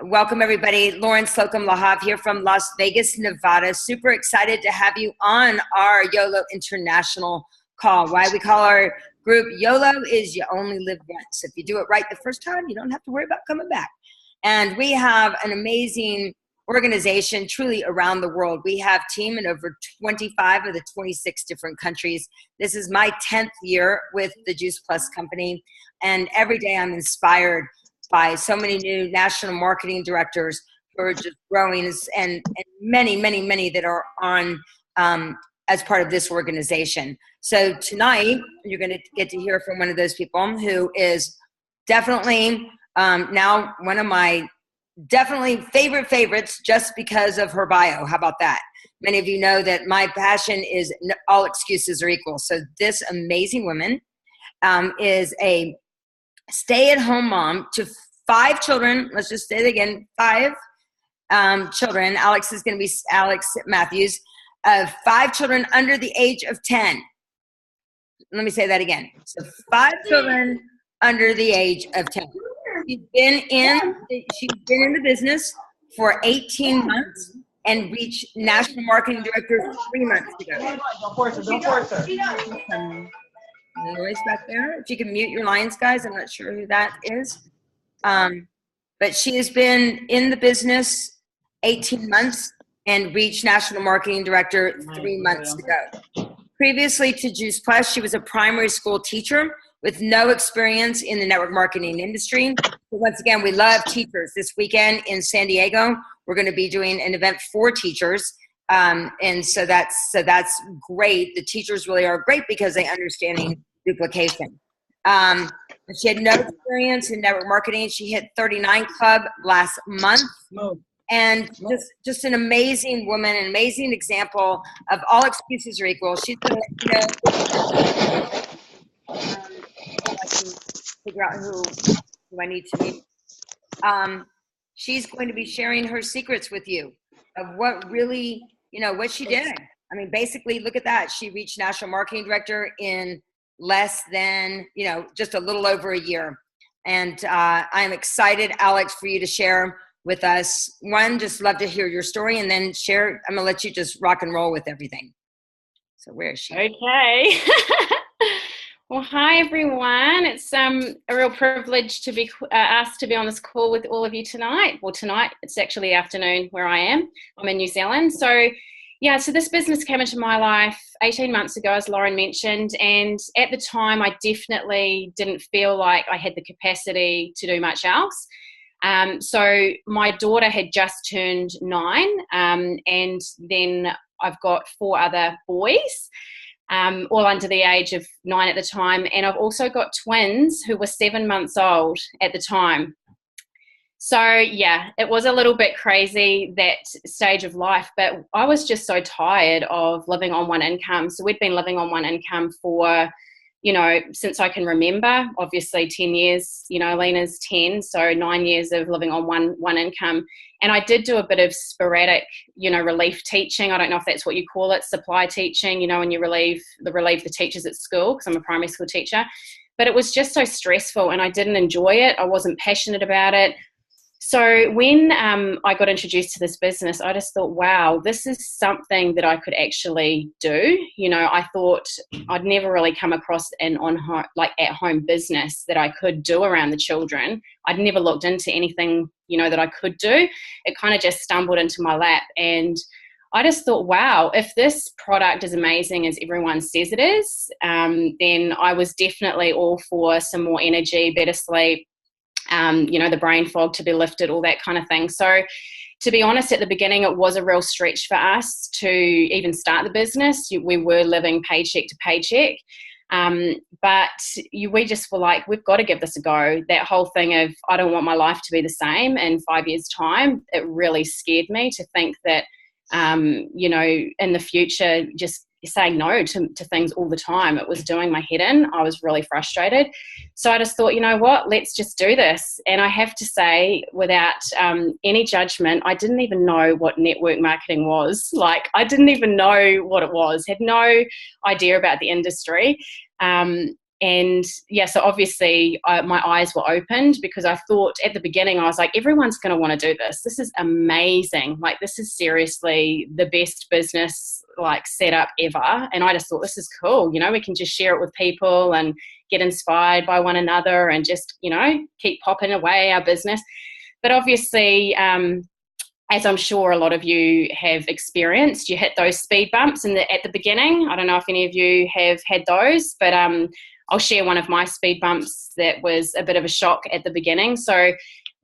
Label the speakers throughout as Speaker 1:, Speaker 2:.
Speaker 1: Welcome, everybody. Lauren Slocum Lahav here from Las Vegas, Nevada. Super excited to have you on our YOLO International call. Why we call our group YOLO is you only live once. If you do it right the first time, you don't have to worry about coming back. And we have an amazing organization truly around the world. We have team in over 25 of the 26 different countries. This is my 10th year with the Juice Plus company. And every day I'm inspired by so many new national marketing directors who are just growing, and many, many, many that are on as part of this organization. So tonight, you're going to get to hear from one of those people who is definitely now one of my definitely favorites just because of her bio. How about that? Many of you know that my passion is all excuses are equal. So this amazing woman is a stay-at-home mom to 5 children. Let's just say it again, 5 children. Alex Matthews, 5 children under the age of 10. Let me say that again. So 5 children under the age of 10. She's been in the business for 18 months and reached national marketing director 3 months ago.
Speaker 2: Don't force her.
Speaker 1: Noise back there. If you can mute your lines, guys. I'm not sure who that is. But she has been in the business 18 months and reached national marketing director 3 months ago. Previously to Juice Plus, she was a primary school teacher with no experience in the network marketing industry. But once again, we love teachers. This weekend in San Diego, we're going to be doing an event for teachers. And so that's great. The teachers really are great because they understand duplication. She had no experience in network marketing. She hit 39 Club last month. And just an amazing woman, an amazing example of all excuses are equal. She's going to I can figure out who I need to meet. She's going to be sharing her secrets with you of what really, what she did. I mean, basically, look at that. She reached national marketing director in less than, just a little over a year. And I'm excited, Alex, for you to share with us. One, just love to hear your story, and then share. I'm going to let you just rock and roll with everything. So where is she?
Speaker 3: Okay. Well, hi, everyone. It's a real privilege to be asked to be on this call with all of you tonight. Well, tonight, it's actually afternoon where I am. I'm in New Zealand. So this business came into my life 18 months ago, as Lauren mentioned. And at the time, I definitely didn't feel like I had the capacity to do much else. So my daughter had just turned 9, and then I've got 4 other boys. All under the age of 9 at the time. And I've also got twins who were 7 months old at the time. So it was a little bit crazy, that stage of life, but I was just so tired of living on one income. So we'd been living on one income for, since I can remember, obviously 10 years, Lena's 10, so 9 years of living on one income. And I did do a bit of sporadic, relief teaching. I don't know if that's what you call it, supply teaching, when you relieve the teachers at school, because I'm a primary school teacher. But it was just so stressful and I didn't enjoy it. I wasn't passionate about it. So when I got introduced to this business, I just thought, wow, this is something that I could actually do. I thought I'd never really come across an at-home business that I could do around the children. I'd never looked into anything, that I could do. It kind of just stumbled into my lap. And I just thought, wow, if this product is amazing as everyone says it is, then I was definitely all for some more energy, better sleep, the brain fog to be lifted, all that kind of thing. So to be honest, at the beginning, it was a real stretch for us to even start the business. We were living paycheck to paycheck. But we just were like, we've got to give this a go. That whole thing of, I don't want my life to be the same in 5 years' time, it really scared me to think that, in the future, just saying no to things all the time, it was doing my head in. I was really frustrated. So I just thought, you know what, let's just do this. And I have to say, without any judgment, I didn't even know what network marketing was. Like, I didn't even know what it was, had no idea about the industry. And And yeah, so obviously my eyes were opened, because I thought at the beginning, I was like, everyone's going to want to do this. This is amazing. Like, this is seriously the best business like setup ever. And I just thought, this is cool. You know, we can just share it with people and get inspired by one another and just, you know, keep popping away our business. But obviously, as I'm sure a lot of you have experienced, you hit those speed bumps at the beginning. I don't know if any of you have had those, but I'll share one of my speed bumps that was a bit of a shock at the beginning. So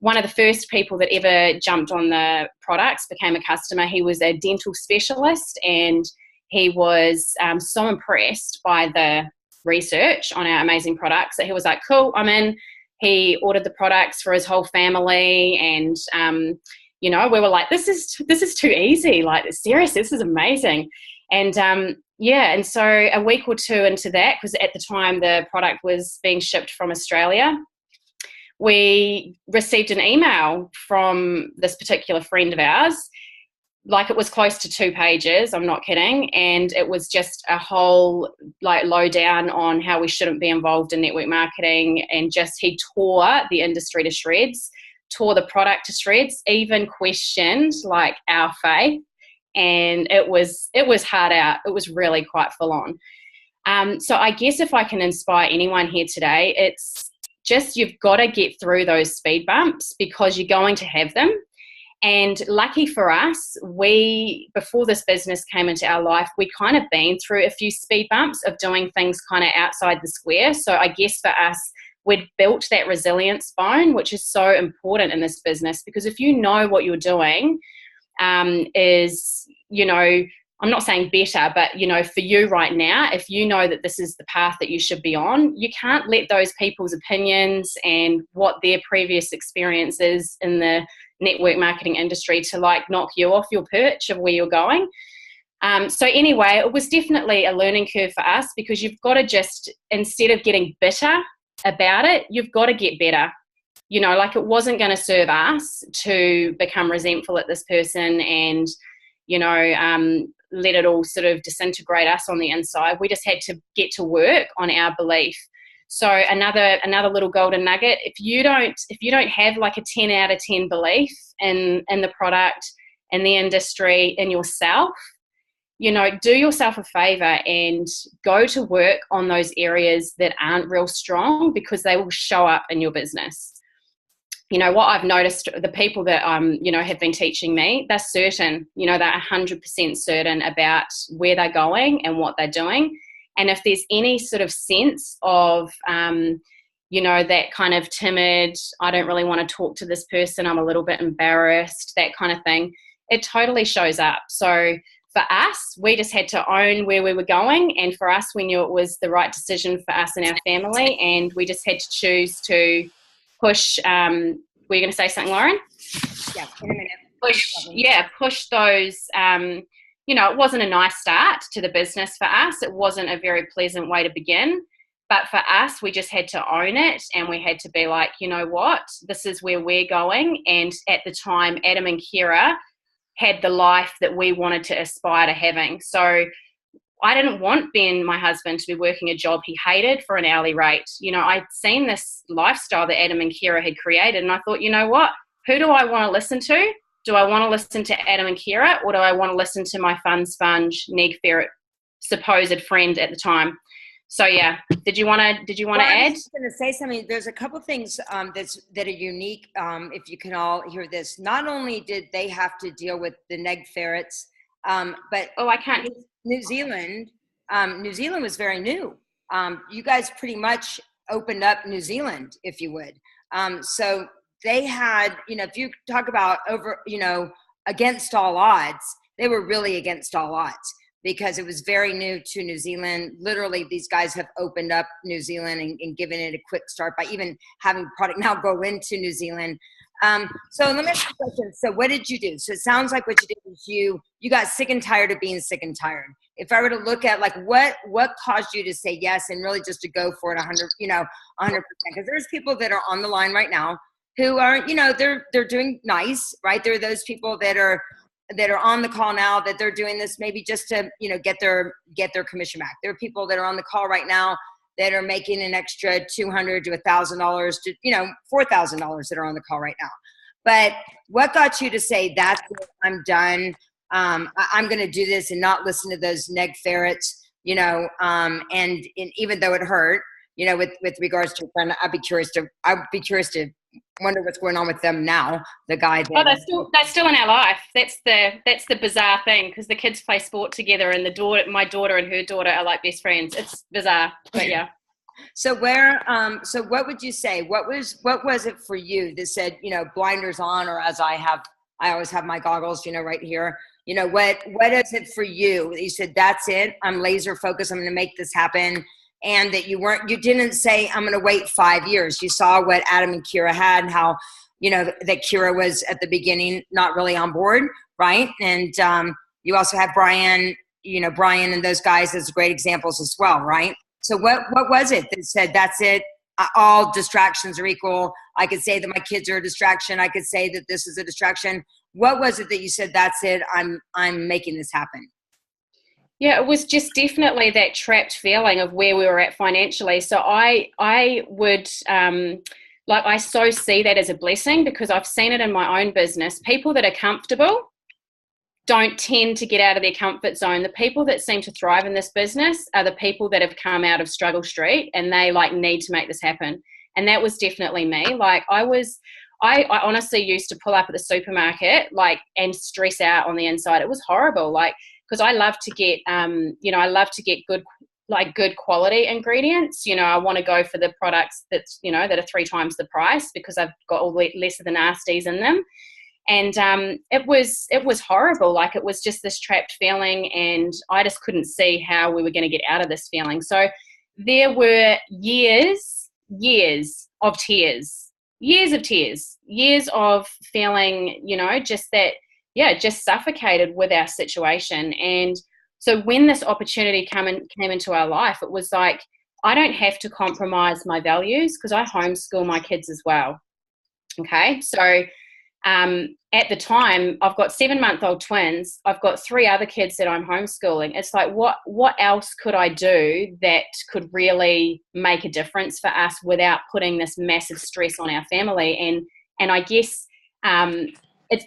Speaker 3: one of the first people that ever jumped on the products, became a customer, he was a dental specialist, and he was so impressed by the research on our amazing products that he was like, cool, I'm in. He ordered the products for his whole family, and you know, we were like, this is too easy. Like, seriously, this is amazing. And yeah, and so a week or two into that, because at the time the product was being shipped from Australia, we received an email from this particular friend of ours. Like, it was close to 2 pages, I'm not kidding, and it was just a whole like lowdown on how we shouldn't be involved in network marketing, and just he tore the industry to shreds, tore the product to shreds, even questioned like our faith, and it was hard out. It was really quite full on. So I guess if I can inspire anyone here today, it's just, you've got to get through those speed bumps, because you're going to have them. And lucky for us, before this business came into our life, we kind of been through a few speed bumps of doing things kind of outside the square. So I guess for us, we'd built that resilience bone, which is so important in this business, because if you know what you're doing is, you know, I'm not saying better, but, you know, for you right now, if you know that this is the path that you should be on, you can't let those people's opinions and what their previous experiences in the network marketing industry to like knock you off your perch of where you're going. So anyway, it was definitely a learning curve for us, because you've got to just, instead of getting bitter about it, you've got to get better. You know, like, it wasn't going to serve us to become resentful at this person and, you know, let it all sort of disintegrate us on the inside. We just had to get to work on our belief. So another little golden nugget, if you don't have like a 10 out of 10 belief in the product, in the industry, in yourself, you know, do yourself a favor and go to work on those areas that aren't real strong, because they will show up in your business. You know, what I've noticed, the people that, you know, have been teaching me, they're certain, you know, they're 100% certain about where they're going and what they're doing. And if there's any sort of sense of, you know, that kind of timid, I don't really want to talk to this person, I'm a little bit embarrassed, that kind of thing, it totally shows up. So for us, we just had to own where we were going. And for us, we knew it was the right decision for us and our family. And we just had to choose to push, were you going to say something, Lauren?
Speaker 1: Yeah, in a minute.
Speaker 3: Push those, you know, it wasn't a nice start to the business for us. It wasn't a very pleasant way to begin. But for us, we just had to own it, and we had to be like, you know what, this is where we're going. And at the time, Adam and Kira had the life that we wanted to aspire to having. So I didn't want Ben, my husband, to be working a job he hated for an hourly rate. You know, I'd seen this lifestyle that Adam and Kira had created, and I thought, you know what, who do I want to listen to? Do I want to listen to Adam and Kira, or do I want to listen to my fun sponge, neg ferret, supposed friend at the time? So yeah, did you want to add?
Speaker 1: I was just going to say something. There's a couple things that are unique. If you can all hear this, not only did they have to deal with the neg ferrets, but
Speaker 3: I can't.
Speaker 1: New Zealand was very new. You guys pretty much opened up New Zealand, if you would. So they had, you know, if you talk about against all odds, they were really against all odds, because it was very new to New Zealand. Literally, these guys have opened up New Zealand and given it a quick start by even having product now go into New Zealand. So let me ask you a question. So what did you do? So it sounds like what you did was you got sick and tired of being sick and tired. If I were to look at like what caused you to say yes and really just to go for it 100%, because there's people that are on the line right now who are, you know, they're doing nice, right? There are those people that are on the call now that they're doing this maybe just to, you know, get their commission back. There are people that are on the call right now that are making an extra $200 to $1,000 to, $4,000 that are on the call right now. But what got you to say, that's it, I'm done. I'm going to do this and not listen to those neg ferrets, and even though it hurt, with regards to a friend, I'd be curious to wonder what's going on with them now. The guy that
Speaker 3: they're still in our life. That's the bizarre thing, because the kids play sport together, and my daughter and her daughter are like best friends. It's bizarre, but yeah.
Speaker 1: So what would you say? What was it for you that said, blinders on, or as I always have my goggles, right here. What is it for you? You said, that's it. I'm laser focused. I'm going to make this happen. And that you didn't say, I'm going to wait 5 years. You saw what Adam and Kira had, and how, that Kira was at the beginning not really on board, right? And you also have Brian and those guys as great examples as well, right? So what was it that said, that's it, all distractions are equal? I could say that my kids are a distraction. I could say that this is a distraction. What was it that you said, that's it, I'm making this happen?
Speaker 3: Yeah, it was just definitely that trapped feeling of where we were at financially. So I would, I so see that as a blessing, because I've seen it in my own business. People that are comfortable don't tend to get out of their comfort zone. The people that seem to thrive in this business are the people that have come out of struggle street, and they need to make this happen. And that was definitely me. I honestly used to pull up at the supermarket, and stress out on the inside. It was horrible. Because I love to get, good quality ingredients. I want to go for the products that are 3 times the price, because I've got all less of the nasties in them. And it was horrible. It was just this trapped feeling, and I just couldn't see how we were going to get out of this feeling. So there were years of tears, years of feeling, just that, just suffocated with our situation. And so when this opportunity came into our life, it was I don't have to compromise my values, because I homeschool my kids as well. Okay. So at the time, I've got 7-month-old twins. I've got 3 other kids that I'm homeschooling. It's what else could I do that could really make a difference for us without putting this massive stress on our family? And I guess,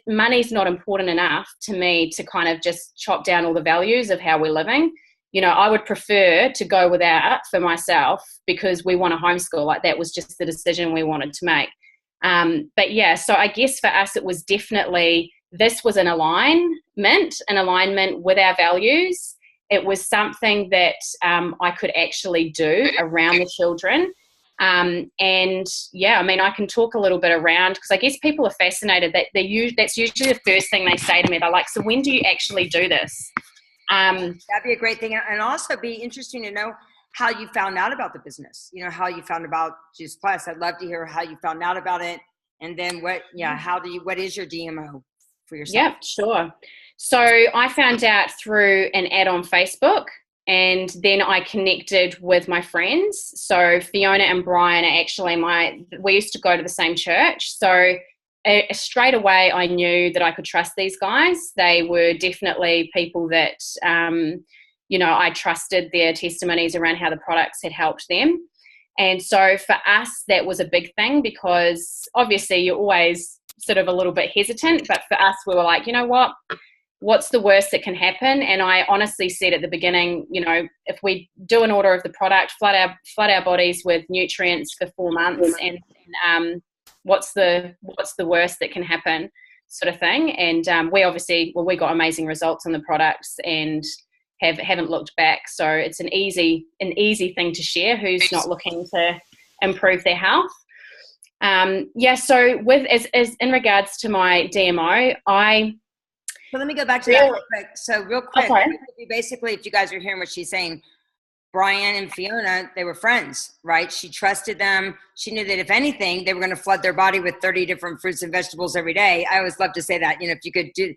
Speaker 3: money's not important enough to me to kind of just chop down all the values of how we're living. I would prefer to go without for myself, because we want to homeschool. That was just the decision we wanted to make. But yeah, so I guess for us, it was definitely, this was an alignment with our values. It was something that I could actually do around the children. And yeah, I can talk a little bit around, because I guess people are fascinated that that's usually the first thing they say to me. They're like, so when do you actually do this?
Speaker 1: That'd be a great thing. And also be interesting to know how you found out about the business, how you found about Juice Plus. I'd love to hear how you found out about it. And then what is your DMO for yourself?
Speaker 3: Yeah, sure. So I found out through an ad on Facebook, and then I connected with my friends. So Fiona and Brian are actually we used to go to the same church. So straight away I knew that I could trust these guys. They were definitely people that, I trusted their testimonies around how the products had helped them. And so for us, that was a big thing, because obviously you're always sort of a little bit hesitant, but for us, we were like, you know what? What's the worst that can happen? And I honestly said at the beginning, if we do an order of the product, flood our bodies with nutrients for 4 months, and what's the worst that can happen, sort of thing. And we got amazing results on the products, and haven't looked back. So it's an easy thing to share who's not looking to improve their health. So as in regards to my DMO,
Speaker 1: So let me go back to that real quick. So real quick,
Speaker 3: okay.
Speaker 1: Basically, if you guys are hearing what she's saying, Brian and Fiona, they were friends, right? She trusted them. She knew that if anything, they were going to flood their body with 30 different fruits and vegetables every day. I always love to say that, if you could do,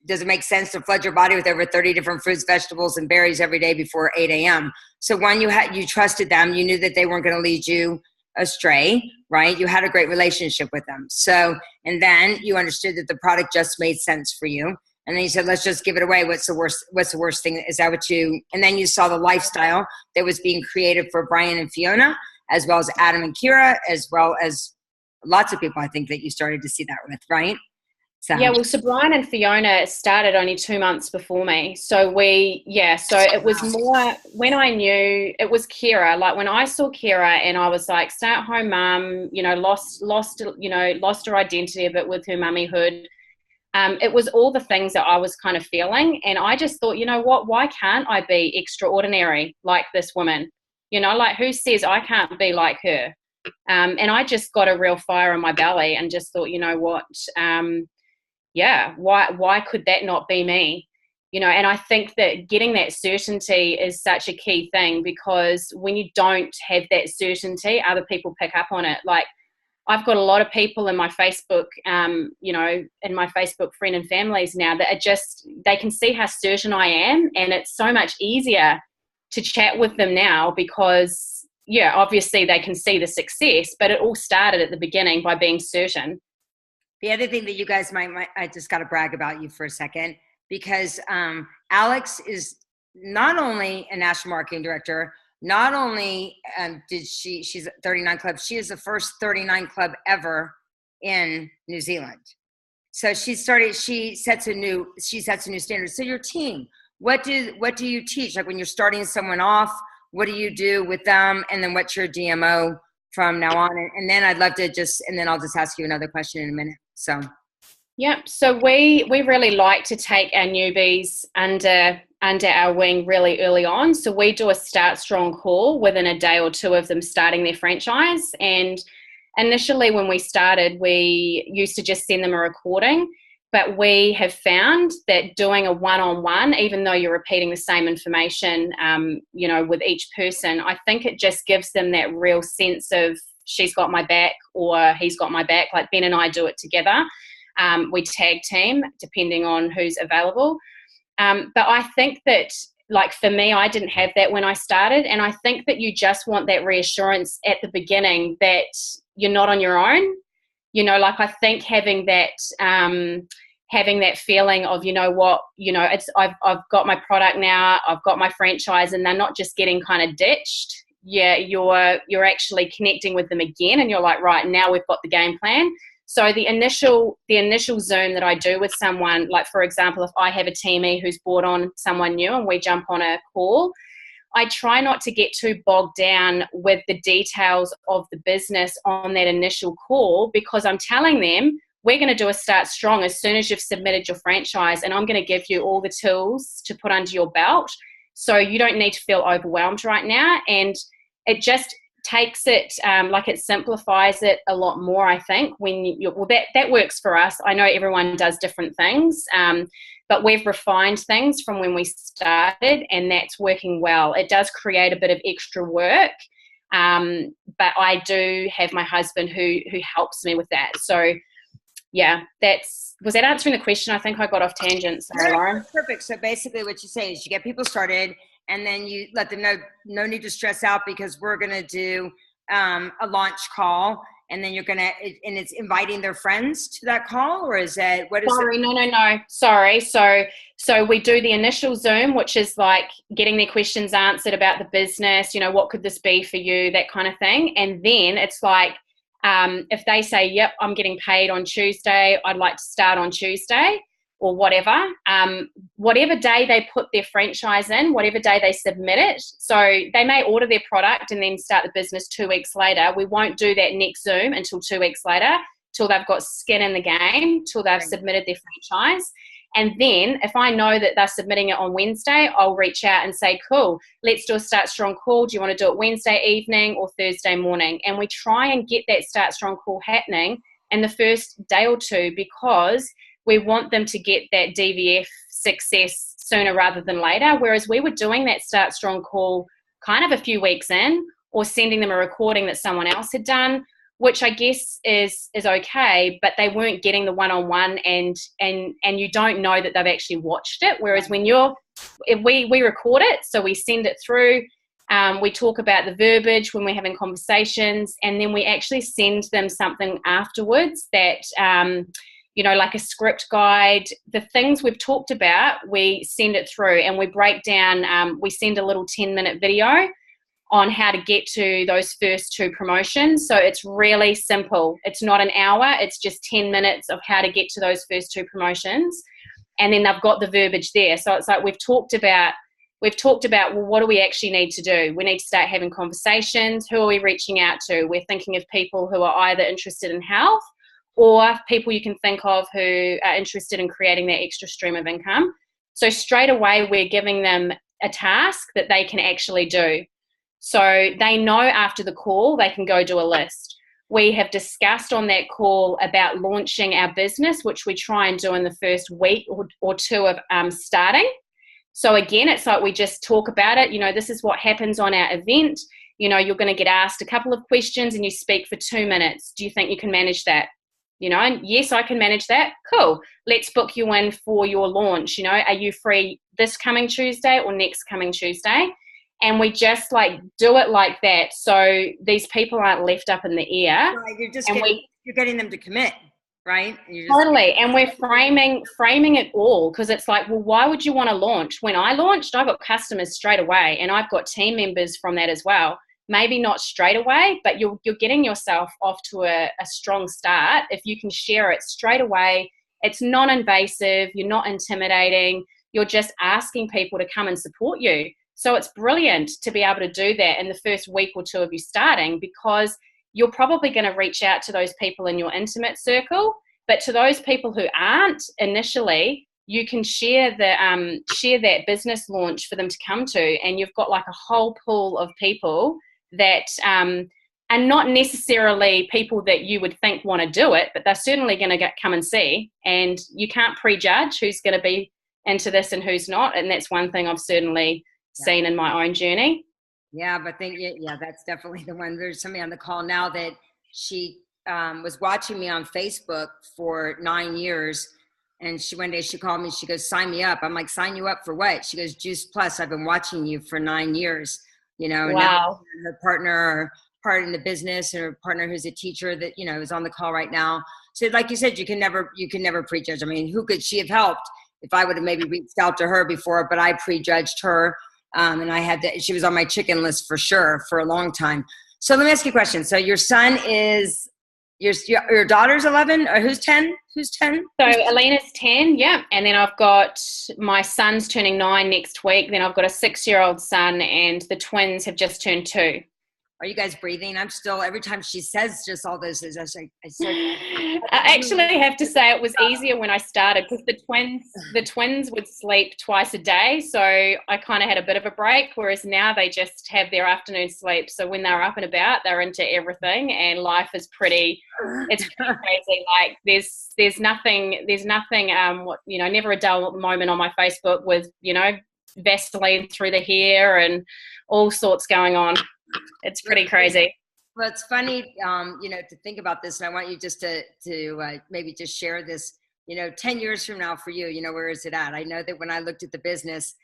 Speaker 1: does it make sense to flood your body with over 30 different fruits, vegetables, and berries every day before 8 a.m.? So when you trusted them, you knew that they weren't going to lead you astray, right? You had a great relationship with them. So, and then you understood that the product just made sense for you. And then you said, let's just give it away. What's the worst thing? Is that what you, and then you saw the lifestyle that was being created for Brian and Fiona, as well as Adam and Kira, as well as lots of people, I think, that you started to see that with, right? So.
Speaker 3: Yeah, well, so Brian and Fiona started only 2 months before me. So so it was more when I knew it was Kira. Like when I saw Kira and I was like, stay-at-home mum, lost her identity a bit with her mummyhood. It was all the things that I was kind of feeling. And I just thought, you know what, why can't I be extraordinary like this woman? Like who says I can't be like her? And I just got a real fire in my belly and just thought, you know what, why could that not be me? And I think that getting that certainty is such a key thing, because when you don't have that certainty, other people pick up on it. Like I've got a lot of people in my Facebook, in my Facebook friend and families now that are they can see how certain I am, and it's so much easier to chat with them now because, obviously they can see the success, but it all started at the beginning by being certain.
Speaker 1: The other thing that you guys I just got to brag about you for a second, because Alex is not only a national marketing director, not only she's at 39 Club, she is the first 39 Club ever in New Zealand. So she sets a new standard. So your team, what do you teach? Like when you're starting someone off, what do you do with them? And then what's your DMO from now on? And then I'd love to then I'll just ask you another question in a minute. So.
Speaker 3: Yep. So we really like to take our newbies under our wing really early on. So we do a start strong call within a day or two of them starting their franchise. And initially when we started, we used to just send them a recording, but we have found that doing a one-on-one, even though you're repeating the same information, with each person, I think it just gives them that real sense of she's got my back or he's got my back. Like Ben and I do it together. We tag team depending on who's available. But I think that, like for me, I didn't have that when I started. And I think that you just want that reassurance at the beginning that you're not on your own. Like I think having that feeling of, I've got my product now, I've got my franchise, and they're not just getting kind of ditched. Yeah, you're actually connecting with them again, and you're like, right, now we've got the game plan. So the initial Zoom that I do with someone, like for example, if I have a teamie who's brought on someone new and we jump on a call, I try not to get too bogged down with the details of the business on that initial call, because I'm telling them we're going to do a start strong as soon as you've submitted your franchise, and I'm going to give you all the tools to put under your belt. So you don't need to feel overwhelmed right now. And it just takes it, it simplifies it a lot more, I think, when that works for us. I know everyone does different things, but we've refined things from when we started, and that's working well. It does create a bit of extra work, but I do have my husband who helps me with that. So yeah, was that answering the question? I think I got off tangent. Sorry, Lauren.
Speaker 1: Perfect. So basically what you say is you get people started, and then you let them know, no need to stress out because we're going to do a launch call, and then and it's inviting their friends to that call, or is it, what is
Speaker 3: Sorry, no. Sorry. So we do the initial Zoom, which is like getting their questions answered about the business, what could this be for you, that kind of thing. And then it's like, if they say, yep, I'm getting paid on Tuesday, I'd like to start on Tuesday, or whatever, whatever day they put their franchise in, whatever day they submit it. So they may order their product and then start the business 2 weeks later. We won't do that next Zoom until 2 weeks later, till they've got skin in the game, till they've submitted their franchise. And then if I know that they're submitting it on Wednesday, I'll reach out and say, cool, let's do a Start Strong call. Do you want to do it Wednesday evening or Thursday morning? And we try and get that Start Strong call happening in the first day or two, because we want them to get that DVF success sooner rather than later. Whereas we were doing that Start Strong call kind of a few weeks in, or sending them a recording that someone else had done, which I guess is okay, but they weren't getting the one-on-one, and you don't know that they've actually watched it. Whereas when we record it, so we send it through, we talk about the verbiage when we're having conversations, and then we actually send them something afterwards that, like a script guide, the things we've talked about, we send it through and we break down, we send a little 10-minute video on how to get to those first 2 promotions. So it's really simple. It's not an hour, it's just 10 minutes of how to get to those first 2 promotions. And then they've got the verbiage there. So it's like we've talked about, well, what do we actually need to do? We need to start having conversations. Who are we reaching out to? We're thinking of people who are either interested in health or people you can think of who are interested in creating that extra stream of income. So straight away, we're giving them a task that they can actually do. So they know after the call, they can go do a list. We have discussed on that call about launching our business, which we try and do in the first week or 2 of starting. So again, it's like we just talk about it. This is what happens on our event. You're going to get asked a couple of questions and you speak for 2 minutes. Do you think you can manage that? And yes, I can manage that. Cool. Let's book you in for your launch. Are you free this coming Tuesday or next coming Tuesday? And we just do it like that. So these people aren't left up in the air.
Speaker 1: Right, you're getting them to commit, right?
Speaker 3: Totally. And we're framing it all, because it's like, well, why would you want to launch? When I launched, I got customers straight away, and I've got team members from that as well. Maybe not straight away, but you're getting yourself off to a strong start if you can share it straight away. It's non-invasive. You're not intimidating. You're just asking people to come and support you. So it's brilliant to be able to do that in the first week or 2 of you starting, because you're probably going to reach out to those people in your intimate circle. But to those people who aren't initially, you can share that business launch for them to come to, and you've got a whole pool of people that are not necessarily people that you would think want to do it, but they're certainly going to come and see. And you can't prejudge who's going to be into this and who's not. And that's one thing I've certainly seen in my own journey.
Speaker 1: Yeah, but that's definitely the one. There's somebody on the call now that she was watching me on Facebook for 9 years. And one day she called me, she goes, sign me up. I'm like, sign you up for what? She goes, Juice Plus, I've been watching you for 9 years.
Speaker 3: Wow.
Speaker 1: Her partner or part in the business, or her partner who's a teacher that, is on the call right now. So like you said, you can never prejudge. I mean, who could she have helped if I would have maybe reached out to her before, but I prejudged her. And she was on my chicken list for sure for a long time. So let me ask you a question. So your son is, your daughter's 11, or who's 10? Who's 10?
Speaker 3: So Alina's 10, yeah. And then I've got my son's turning 9 next week. Then I've got a 6-year-old son, and the twins have just turned 2.
Speaker 1: Are you guys breathing? I'm still, every time she says just all this,
Speaker 3: I actually have to say it was easier when I started, because the twins would sleep twice a day. So I kind of had a bit of a break, whereas now they just have their afternoon sleep. So when they're up and about, they're into everything, and life is it's pretty crazy. There's nothing, never a dull moment on my Facebook with, Vaseline through the hair and all sorts going on. It's pretty crazy.
Speaker 1: Well, it's funny, to think about this, and I want you just to maybe just share this, 10 years from now for you, where is it at? I know that when I looked at the business,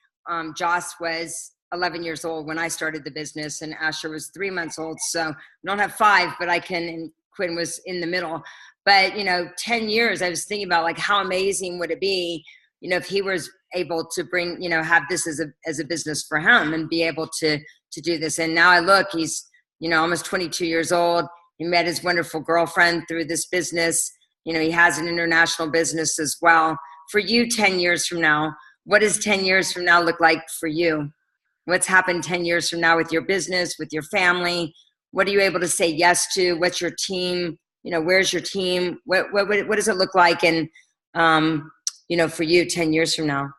Speaker 1: Joss was 11 years old when I started the business, and Asher was 3 months old. So I don't have 5, but and Quinn was in the middle. But, 10 years, I was thinking about how amazing would it be, if he was able to bring, have this as a business for him and be able to do this. And now I look, he's, almost 22 years old. He met his wonderful girlfriend through this business. He has an international business as well. For you, 10 years from now, what does 10 years from now look like for you? What's happened 10 years from now with your business, with your family? What are you able to say yes to? What's your team? Where's your team? What does it look like? And, for you 10 years from now?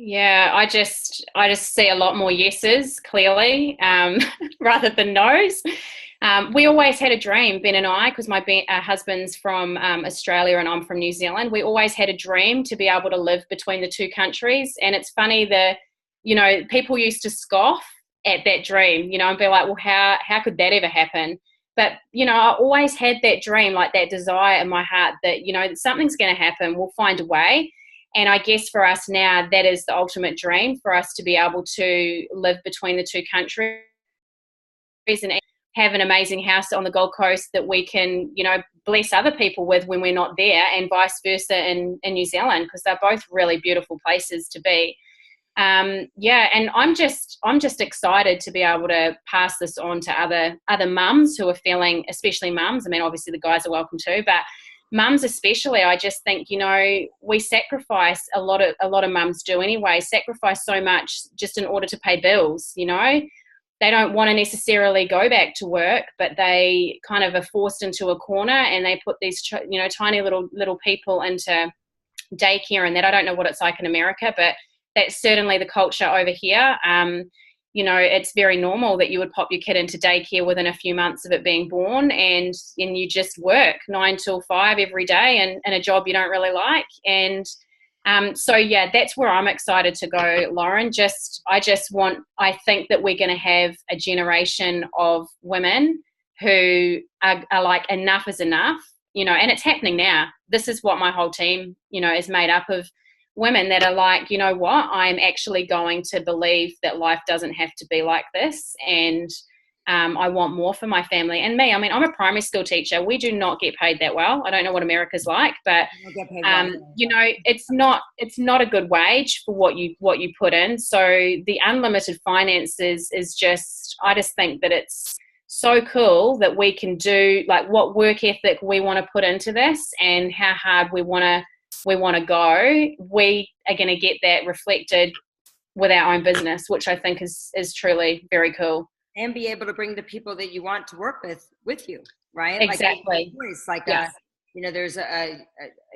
Speaker 3: Yeah, I just see a lot more yeses, clearly, rather than no's. We always had a dream, Ben and I, because my husband's from Australia and I'm from New Zealand. We always had a dream to be able to live between the 2 countries. And it's funny people used to scoff at that dream, and be like, well, how could that ever happen? But, I always had that dream, that desire in my heart that, that something's going to happen. We'll find a way. And I guess for us now, that is the ultimate dream, for us to be able to live between the 2 countries. And have an amazing house on the Gold Coast that we can, you know, bless other people with when we're not there, and vice versa in New Zealand, because they're both really beautiful places to be. Yeah, and I'm just excited to be able to pass this on to other mums who are feeling, especially mums. I mean, obviously the guys are welcome too, but mums especially, I just think, you know, we sacrifice a lot of mums do anyway, sacrifice so much just in order to pay bills, you know. They don't want to necessarily go back to work, but they kind of are forced into a corner, and they put these, you know, tiny little people into daycare and that. I don't know what it's like in America, but that's certainly the culture over here. You know, it's very normal that you would pop your kid into daycare within a few months of it being born, and you just work 9 till 5 every day in a job you don't really like. And so yeah, that's where I'm excited to go, Lauren. I think that we're going to have a generation of women who are like, enough is enough, you know, and it's happening now. This is what my whole team, you know, is made up of, women that are like, you know what, I'm actually going to believe that life doesn't have to be like this, and I want more for my family and me. I mean, I'm a primary school teacher. We do not get paid that well. I don't know what America's like, but you know, it's not a good wage for what you put in. So the unlimited finances is just, I just think that it's so cool that we can do, like, what work ethic we want to put into this and how hard we want to go. We are going to get that reflected with our own business, which I think is truly very cool.
Speaker 1: And be able to bring the people that you want to work with you, right?
Speaker 3: Exactly.
Speaker 1: Yes. You know, there's a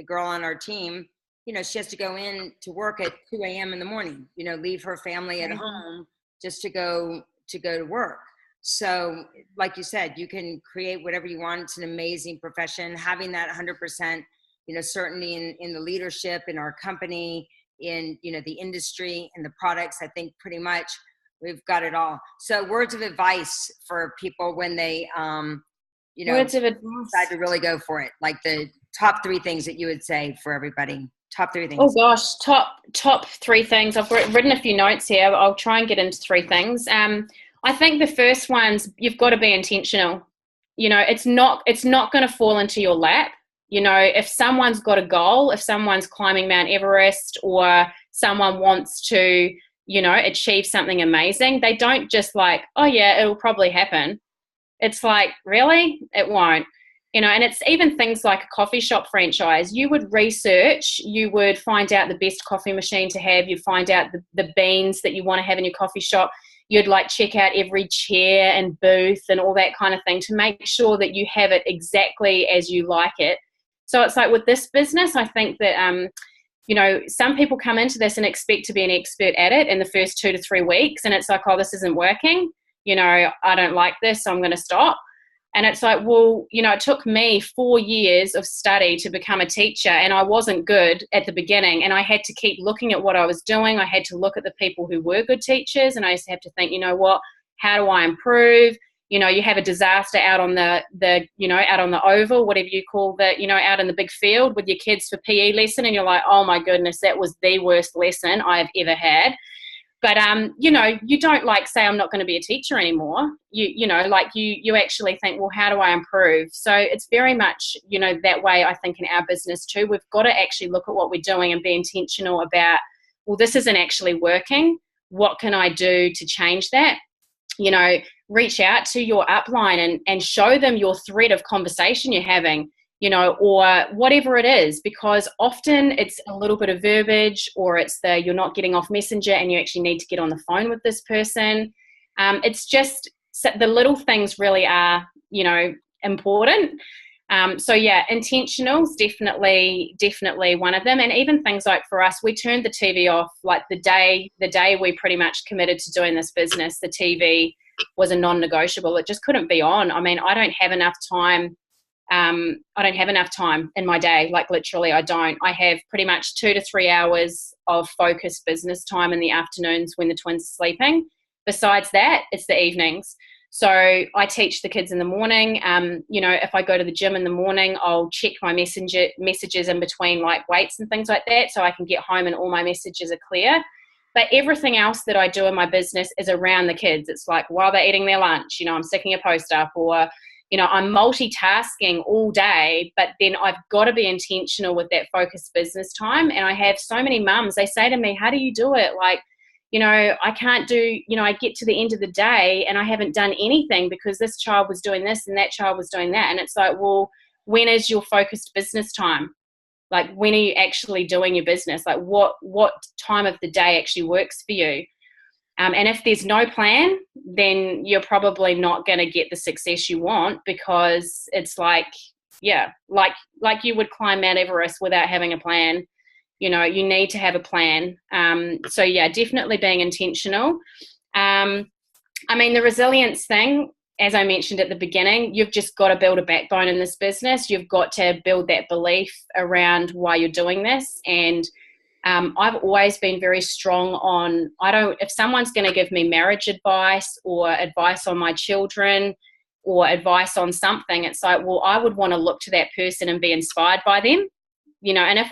Speaker 1: girl on our team, you know, she has to go in to work at 2 a.m. in the morning, you know, leave her family at home just to go to work. So like you said, you can create whatever you want. It's an amazing profession. Having that 100%, you know, certainty in the leadership, in our company, in, you know, the industry and the products, I think pretty much we've got it all. So words of advice for people when they, you know, decide to really go for it. Like the top 3 things that you would say for everybody. Top 3 things.
Speaker 3: Oh gosh, top 3 things. I've written a few notes here. I'll try and get into 3 things. I think the first one's, you've got to be intentional. You know, it's not going to fall into your lap. You know, if someone's got a goal, if someone's climbing Mount Everest, or someone wants to, you know, achieve something amazing, they don't just like, oh yeah, it'll probably happen. It's like, really? It won't. You know, and it's even things like a coffee shop franchise. You would research, you would find out the best coffee machine to have, you'd find out the beans that you want to have in your coffee shop. You'd like check out every chair and booth and all that kind of thing to make sure that you have it exactly as you like it. So it's like with this business, I think that, you know, some people come into this and expect to be an expert at it in the first 2 to 3 weeks. And it's like, oh, this isn't working. You know, I don't like this, so I'm going to stop. And it's like, well, you know, it took me 4 years of study to become a teacher, and I wasn't good at the beginning. And I had to keep looking at what I was doing. I had to look at the people who were good teachers, and I used to have to think, you know what, how do I improve? You know, you have a disaster out on the you know, out on the oval, whatever you call that, you know, out in the big field with your kids for PE lesson, and you're like, oh my goodness, that was the worst lesson I've ever had. But, you know, you don't like say, I'm not going to be a teacher anymore. You know, like you actually think, well, how do I improve? So it's very much, you know, that way, I think, in our business too. We've got to actually look at what we're doing and be intentional about, well, this isn't actually working. What can I do to change that? You know, reach out to your upline and show them your thread of conversation you're having, you know, or whatever it is, because often it's a little bit of verbiage, or it's you're not getting off Messenger and you actually need to get on the phone with this person. It's just the little things really are, you know, important. So yeah, intentional is definitely one of them. And even things like for us, we turned the TV off like the day we pretty much committed to doing this business. The TV was a non-negotiable. It just couldn't be on. I mean, I don't have enough time in my day. Like literally I don't. I have pretty much 2 to 3 hours of focused business time in the afternoons when the twins are sleeping. Besides that, it's the evenings. So I teach the kids in the morning. You know, if I go to the gym in the morning, I'll check my messages in between like weights and things like that, so I can get home and all my messages are clear. But everything else that I do in my business is around the kids. It's like while they're eating their lunch, you know, I'm sticking a post up, or, you know, I'm multitasking all day, but then I've got to be intentional with that focused business time. And I have so many mums, they say to me, how do you do it? Like, you know, I can't do, you know, I get to the end of the day and I haven't done anything because this child was doing this and that child was doing that. And it's like, well, when is your focused business time? Like, when are you actually doing your business? Like, what time of the day actually works for you? And if there's no plan, then you're probably not going to get the success you want, because it's like, yeah, like you would climb Mount Everest without having a plan. You know, you need to have a plan. So yeah, definitely being intentional. I mean, the resilience thing, as I mentioned at the beginning, you've just got to build a backbone in this business. You've got to build that belief around why you're doing this. And I've always been very strong on, if someone's going to give me marriage advice or advice on my children or advice on something, it's like, well, I would want to look to that person and be inspired by them. You know, and if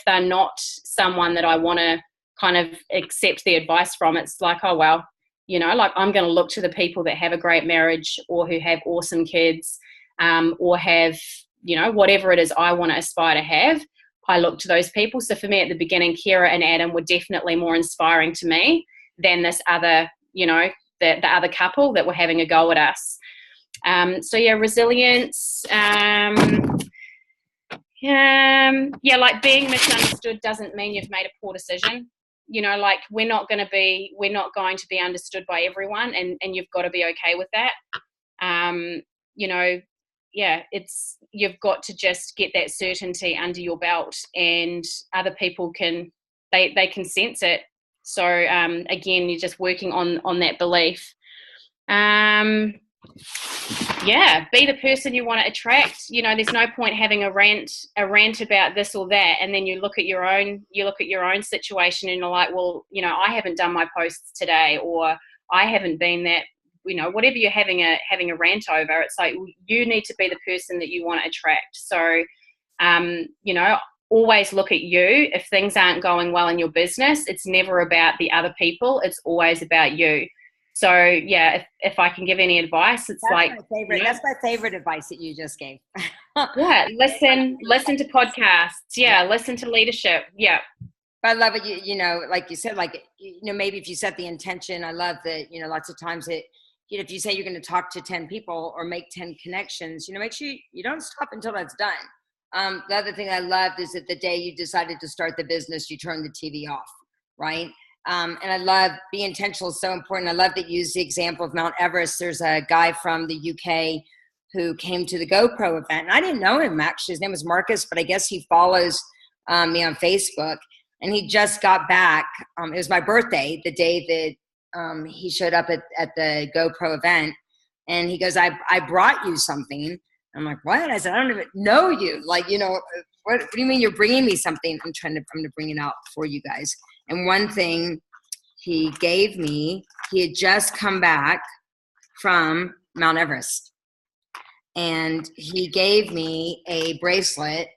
Speaker 3: they're not someone that I want to kind of accept the advice from, it's like, oh, well, you know, like I'm going to look to the people that have a great marriage or who have awesome kids, or have, you know, whatever it is I want to aspire to have. I look to those people. So for me at the beginning, Kira and Adam were definitely more inspiring to me than this other, you know, the other couple that were having a go at us. So yeah, resilience. Yeah, like being misunderstood doesn't mean you've made a poor decision. You know, like we're not going to be understood by everyone, and you've got to be okay with that. You know, yeah, you've got to just get that certainty under your belt, and other people can sense it. So again, you're just working on that belief. Yeah, be the person you want to attract. You know, there's no point having a rant about this or that, and then you look at your own situation and you're like, well, you know, I haven't done my posts today, or I haven't been that, you know, whatever you're having a rant over. It's like, you need to be the person that you want to attract. So you know, always look at you. If things aren't going well in your business, it's never about the other people, it's always about you. So yeah, if I can give any advice, it's
Speaker 1: my favorite. You know, that's my favorite advice that you just gave.
Speaker 3: Yeah, listen to podcasts. Yeah, listen to leadership. Yeah.
Speaker 1: But I love it. You know, like you said, like, you know, maybe if you set the intention, I love that, you know, lots of times you know, if you say you're going to talk to 10 people or make 10 connections, you know, make sure you don't stop until that's done. The other thing I loved is that the day you decided to start the business, you turned the TV off, right? And I love being intentional is so important. I love that you use the example of Mount Everest. There's a guy from the UK who came to the GoPro event. And I didn't know him, actually. His name was Marcus, but I guess he follows me on Facebook. And he just got back. It was my birthday, the day that he showed up at the GoPro event. And he goes, I brought you something. I'm like, what? I said, I don't even know you. Like, you know, what do you mean you're bringing me something? I'm going to bring it out for you guys. And one thing he gave me, he had just come back from Mount Everest. And he gave me a bracelet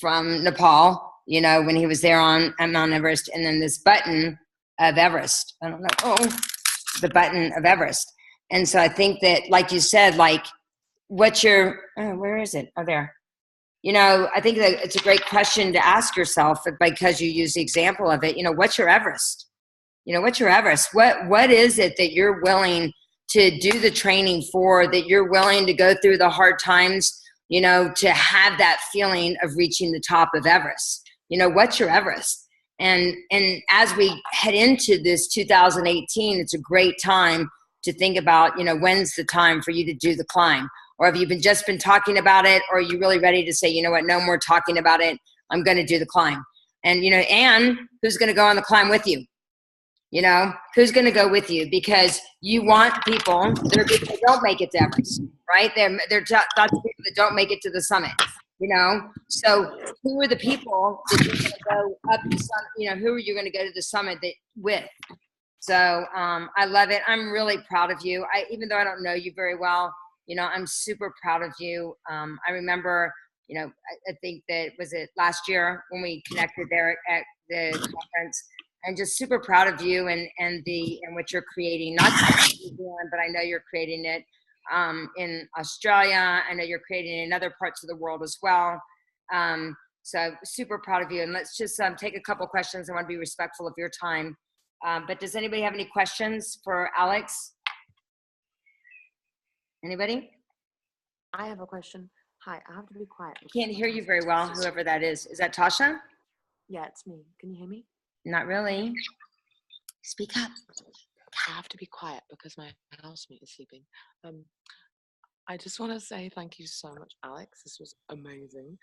Speaker 1: from Nepal, you know, when he was there at Mount Everest. And then this button of Everest. I don't know. Oh, the button of Everest. And so I think that, like you said, like, where is it? Oh, there. You know, I think that it's a great question to ask yourself, because you use the example of it. You know, what's your Everest? You know, what's your Everest? What is it that you're willing to do the training for, that you're willing to go through the hard times, you know, to have that feeling of reaching the top of Everest? You know, what's your Everest? And as we head into this 2018, it's a great time to think about, you know, when's the time for you to do the climb? Or have you just been talking about it? Or are you really ready to say, you know what, no more talking about it. I'm going to do the climb. And, you know, and who's going to go on the climb with you? You know, who's going to go with you? Because you want people that don't make it to Everest, right? They're lots of people that don't make it to the summit, you know? So who are the people that you're going to go up the summit? You know, who are you going to go to the summit with? So I love it. I'm really proud of you. Even though I don't know you very well, you know, I'm super proud of you. I remember, you know, I think that was it last year when we connected there at the conference. and just super proud of you and what you're creating, not just in New Zealand, but I know you're creating it in Australia. I know you're creating it in other parts of the world as well. So super proud of you. And let's just take a couple questions. I want to be respectful of your time. But does anybody have any questions for Alex? Anybody?
Speaker 4: I have a question. Hi, I have to be quiet.
Speaker 1: I can't hear you very well, whoever that is. Is that Tasha?
Speaker 4: Yeah, it's me. Can you hear me?
Speaker 1: Not really. Speak up.
Speaker 4: I have to be quiet because my housemate is sleeping. I just want to say thank you so much, Alex. This was amazing.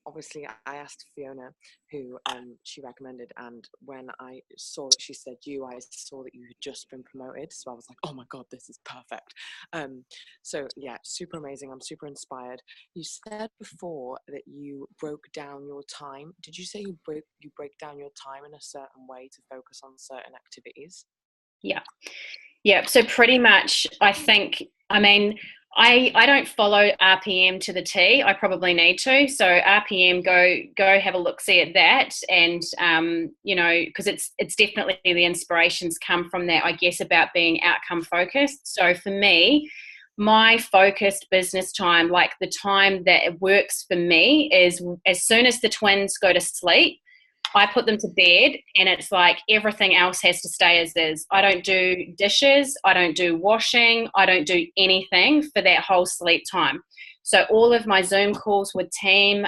Speaker 4: Obviously, I asked Fiona who she recommended, and when I saw that she said you, I saw that you had just been promoted. So I was like, oh my God, this is perfect. So yeah, super amazing. I'm super inspired. You said before that you broke down your time. Did you say you break down your time in a certain way to focus on certain activities?
Speaker 3: Yeah. So pretty much, I think, I don't follow RPM to the T. I probably need to. So RPM, go have a look, see at that, and because it's definitely the inspirations come from that, I guess, about being outcome focused. So for me, my focused business time, like the time that it works for me, is as soon as the twins go to sleep, I put them to bed, and it's like everything else has to stay as is. I don't do dishes. I don't do washing. I don't do anything for that whole sleep time. So all of my Zoom calls with team,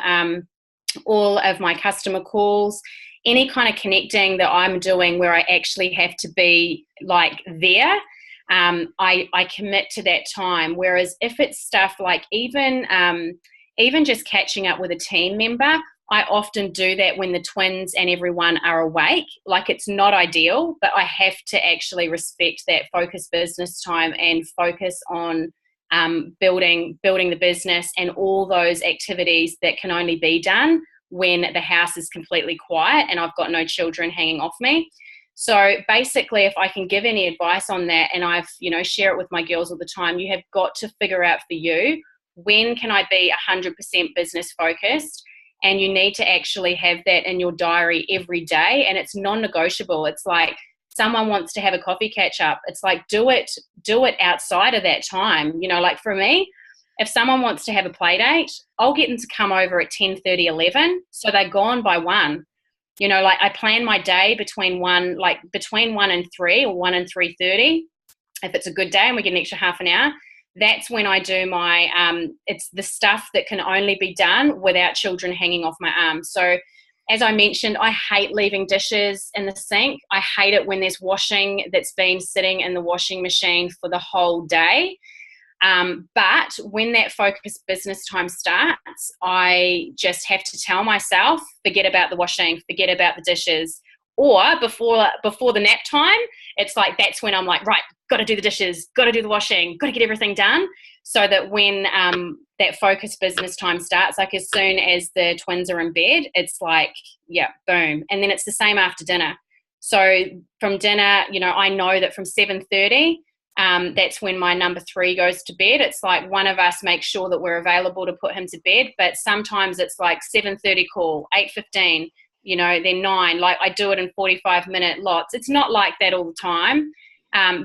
Speaker 3: all of my customer calls, any kind of connecting that I'm doing where I actually have to be like there, I commit to that time. Whereas if it's stuff like even just catching up with a team member, I often do that when the twins and everyone are awake. Like, it's not ideal, but I have to actually respect that focus business time and focus on building the business and all those activities that can only be done when the house is completely quiet and I've got no children hanging off me. So basically, if I can give any advice on that, and I've, share it with my girls all the time, you have got to figure out for you, when can I be 100% business focused? And you need to actually have that in your diary every day. And it's non-negotiable. It's like someone wants to have a coffee catch up. It's like, do it outside of that time. Like for me, if someone wants to have a play date, I'll get them to come over at 10:30, 11. So they're gone by 1. Like I plan my day between 1 and 3 or 1 and 3:30. If it's a good day and we get an extra half an hour, that's when I do my, it's the stuff that can only be done without children hanging off my arm. So as I mentioned, I hate leaving dishes in the sink. I hate it when there's washing that's been sitting in the washing machine for the whole day. But when that focused business time starts, I just have to tell myself, forget about the washing, forget about the dishes. Or before the nap time, it's like, that's when I'm like, right, got to do the dishes, got to do the washing, got to get everything done, so that when that focused business time starts, like as soon as the twins are in bed, it's like, yeah, boom. And then it's the same after dinner. So from dinner, I know that from 7:30, that's when my number 3 goes to bed. It's like one of us makes sure that we're available to put him to bed, but sometimes it's like 7:30 call, 8:15, then 9, like I do it in 45-minute lots. It's not like that all the time.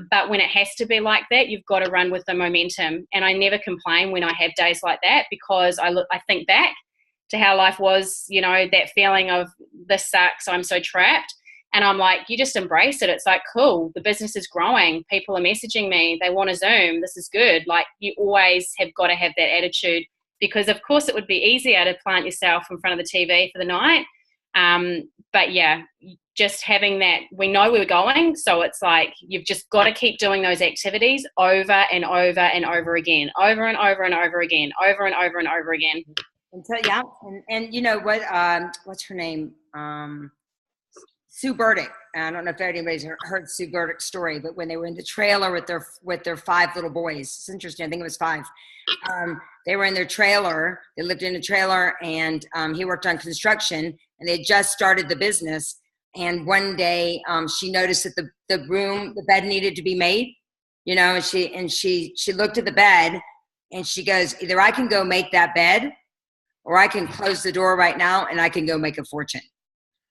Speaker 3: But when it has to be like that, you've got to run with the momentum. And I never complain when I have days like that, because I think back to how life was, that feeling of this sucks, I'm so trapped. And I'm like, you just embrace it. It's like, cool, the business is growing. People are messaging me. They want to Zoom. This is good. Like, you always have got to have that attitude, because of course it would be easier to plant yourself in front of the TV for the night. But yeah, just having that, we know we're going. So it's like, you've just got to keep doing those activities over and over and over again, over and over and over again, over and over and over again.
Speaker 1: And so, yeah. And you know what, what's her name? Sue Burdick. I don't know if anybody's heard Sue Burdick's story, but when they were in the trailer with their 5 little boys, it's interesting. I think it was 5. They were in their trailer. They lived in a trailer, and he worked on construction, and they had just started the business. And one day, she noticed that the bed needed to be made, and she looked at the bed, and she goes, either I can go make that bed, or I can close the door right now and I can go make a fortune.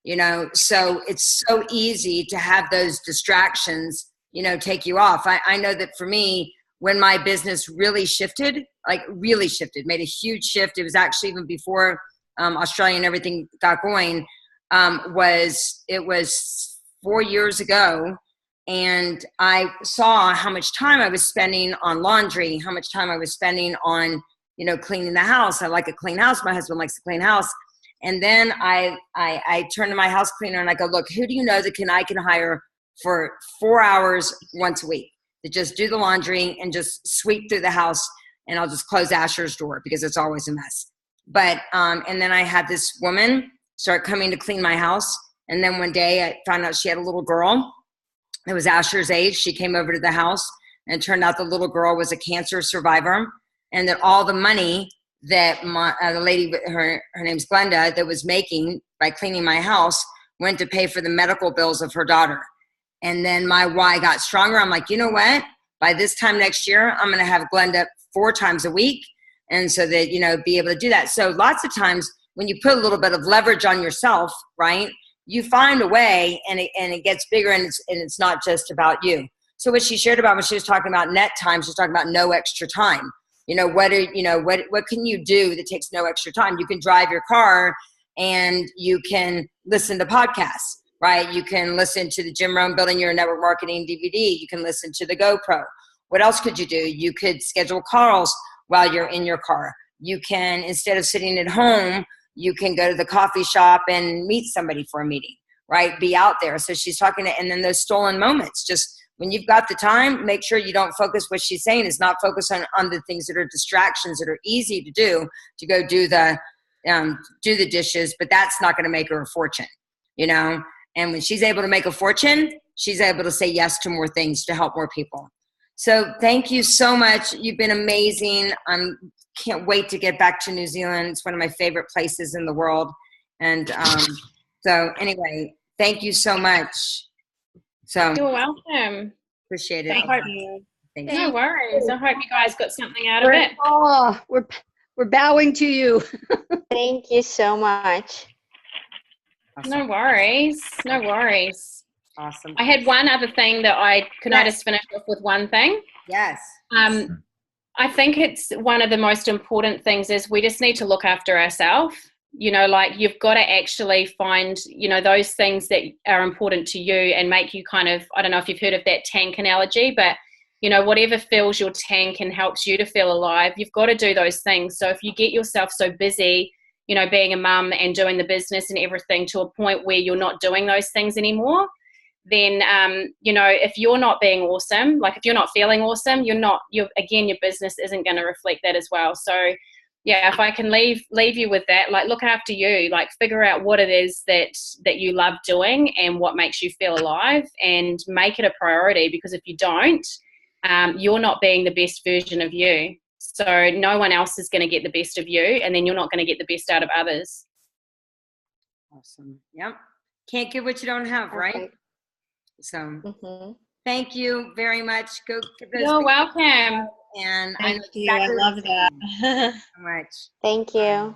Speaker 1: you know, so it's so easy to have those distractions, you know, take you off. I know that for me, when my business really shifted, like really shifted, made a huge shift. It was actually even before Australia and everything got going, it was 4 years ago. And I saw how much time I was spending on laundry, how much time I was spending on, you know, cleaning the house. I like a clean house. My husband likes to clean house. And then I turned to my house cleaner and I go, look, who do you know that I can hire for 4 hours once a week to just do the laundry and just sweep through the house, and I'll just close Asher's door because it's always a mess. But, and then I had this woman start coming to clean my house. And then one day I found out she had a little girl. It was Asher's age. She came over to the house, and it turned out the little girl was a cancer survivor, and that all the money that the lady, her name's Glenda, that was making by cleaning my house went to pay for the medical bills of her daughter. And then my why got stronger. I'm like, you know what? By this time next year, I'm going to have Glenda 4 times a week. And so that, you know, be able to do that. So lots of times when you put a little bit of leverage on yourself, right, you find a way, and it gets bigger, and it's not just about you. So what she shared about when she was talking about net time, she was talking about no extra time. You know, what can you do that takes no extra time? You can drive your car and you can listen to podcasts, right? You can listen to the Jim Rohn Building Your Network Marketing DVD. You can listen to the GoPro. What else could you do? You could schedule calls while you're in your car. You can, instead of sitting at home, you can go to the coffee shop and meet somebody for a meeting, right? Be out there. So she's talking to, and then those stolen moments, just when you've got the time, make sure you don't focus. What she's saying is not focus on the things that are distractions that are easy to do, to go do the dishes, but that's not going to make her a fortune, you know? And when she's able to make a fortune, she's able to say yes to more things to help more people. So thank you so much. You've been amazing. Can't wait to get back to New Zealand. It's one of my favorite places in the world. And so anyway, thank you so much. So
Speaker 3: You're welcome.
Speaker 1: appreciate it.
Speaker 3: Thank you.
Speaker 1: Thank you.
Speaker 3: No worries. I hope you guys got something out of it.
Speaker 5: Oh, we're bowing to you.
Speaker 6: Thank you so much.
Speaker 1: Awesome.
Speaker 3: No worries. No worries.
Speaker 1: Awesome.
Speaker 3: I had one other thing that I just finish off with one thing.
Speaker 1: Yes.
Speaker 3: I think it's one of the most important things is we just need to look after ourselves. You know, like you've got to actually find, you know, those things that are important to you and make you kind of, I don't know if you've heard of that tank analogy, but, you know, whatever fills your tank and helps you to feel alive, you've got to do those things. So if you get yourself so busy, you know, being a mum and doing the business and everything to a point where you're not doing those things anymore, then, you know, if you're not being awesome, like if you're not feeling awesome, your business isn't going to reflect that as well. So yeah, if I can leave you with that, like look after you, like figure out what it is that you love doing and what makes you feel alive, and make it a priority, because if you don't, you're not being the best version of you. So no one else is going to get the best of you, and then you're not going to get the best out of others.
Speaker 1: Awesome. Yep. Can't give what you don't have, right?
Speaker 6: Okay.
Speaker 1: So thank you very much. Go.
Speaker 3: You're welcome.
Speaker 1: And
Speaker 5: Thank you. I love that.
Speaker 1: So much.
Speaker 6: Thank you.